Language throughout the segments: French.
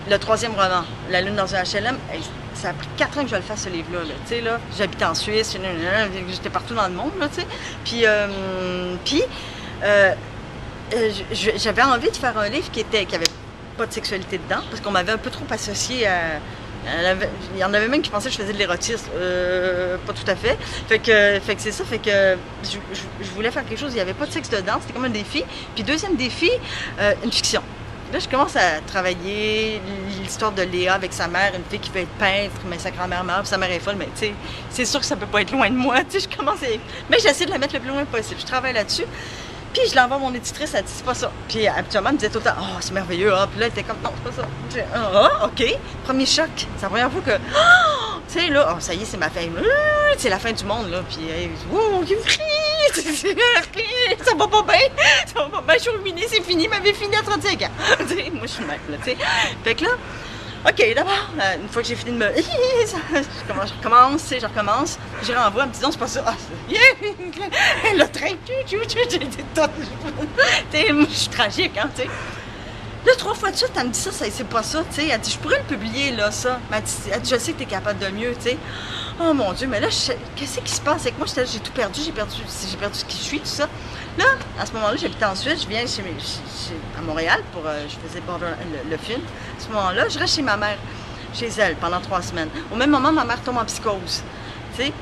le troisième roman, La Lune dans un HLM, ça a pris 4 ans que je le fasse, ce livre-là. Là. Tu sais, là, j'habitais en Suisse, j'étais partout dans le monde, là, tu sais. Puis j'avais envie de faire un livre qui avait pas de sexualité dedans, parce qu'on m'avait un peu trop associé à... Il y en avait même qui pensaient que je faisais de l'érotisme. Pas tout à fait. Fait que c'est ça. Fait que je voulais faire quelque chose, il n'y avait pas de sexe dedans, c'était comme un défi. Puis deuxième défi, une fiction. Là, je commence à travailler l'histoire de Léa avec sa mère, une fille qui veut être peintre, mais sa grand-mère meurt, puis sa mère est folle, mais tu sais, c'est sûr que ça peut pas être loin de moi. Tu sais, je commence à... Mais j'essaie de la mettre le plus loin possible. Je travaille là-dessus. Puis je l'envoie à mon éditrice, elle dit c'est pas ça. Puis habituellement, elle me disait tout le temps, oh, c'est merveilleux. Ah. Puis là, elle était comme, non, c'est pas ça. J'ai, ah, OK. Premier choc. C'est la première fois que, oh, tu sais, là, oh, ça y est, c'est ma fin. C'est la fin du monde, là. Puis, oh, ça va pas bien. Ça va pas bien. Je suis ruinée, c'est fini. Ma vie est finie à 35 ans. Moi, je suis même, là, tu sais. Fait que là, OK, d'abord, une fois que j'ai fini de me... je recommence. Je renvoie en me disant, c'est pas ça. Ah, le train, moi, je suis tragique, hein, tu sais. Là, 3 fois de suite, elle me dit ça, c'est pas ça, tu sais. Elle dit, je pourrais le publier, là, ça. Elle dit, je sais que t'es capable de mieux, tu sais. Oh mon Dieu, mais là, qu'est-ce qui se passe avec moi? J'ai tout perdu, j'ai perdu qui je suis, tout ça. Là, à ce moment-là, j'habitais en Suisse, je viens à Montréal pour, je faisais le film. À ce moment-là, je reste chez ma mère, chez elle, pendant 3 semaines. Au même moment, ma mère tombe en psychose, tu sais.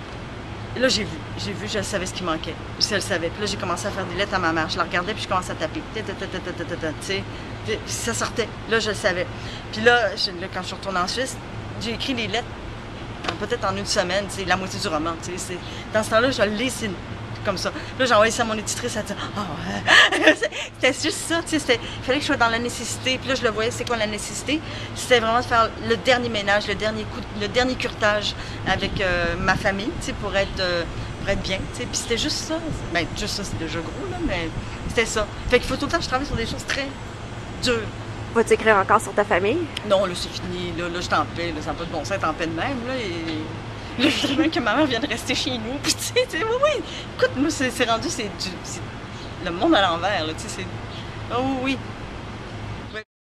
Et là, j'ai vu, je savais ce qui manquait. Je le savais. Puis là, j'ai commencé à faire des lettres à ma mère. Je la regardais, puis je commençais à taper. Tu sais, puis ça sortait. Là, je le savais. Puis là, quand je suis retournée en Suisse, j'ai écrit les lettres, peut-être en une semaine, c'est la moitié du roman. Dans ce temps-là, je l'ai laissé comme ça. Là, j'ai envoyé ça à mon éditrice, elle dit « Oh, c'était juste ça, tu sais, il fallait que je sois dans la nécessité. » Puis là, je le voyais, c'est quoi la nécessité? C'était vraiment de faire le dernier ménage, le dernier curtage avec ma famille, tu sais, pour être bien, tu sais. Puis c'était juste ça. Ben, juste ça, c'est déjà gros, là, mais c'était ça. Fait qu'il faut tout le temps que je travaille sur des choses très dures. Vas-tu écrire encore sur ta famille? Non, là, c'est fini. Là, je suis en paix. Là, ça n'a pas de bon sens d'être en paix de même. Là, et... je veux même que ma mère vienne rester chez nous. Puis, tu sais, oui. Écoute, moi, c'est rendu, c'est le monde à l'envers. Tu sais, oh oui.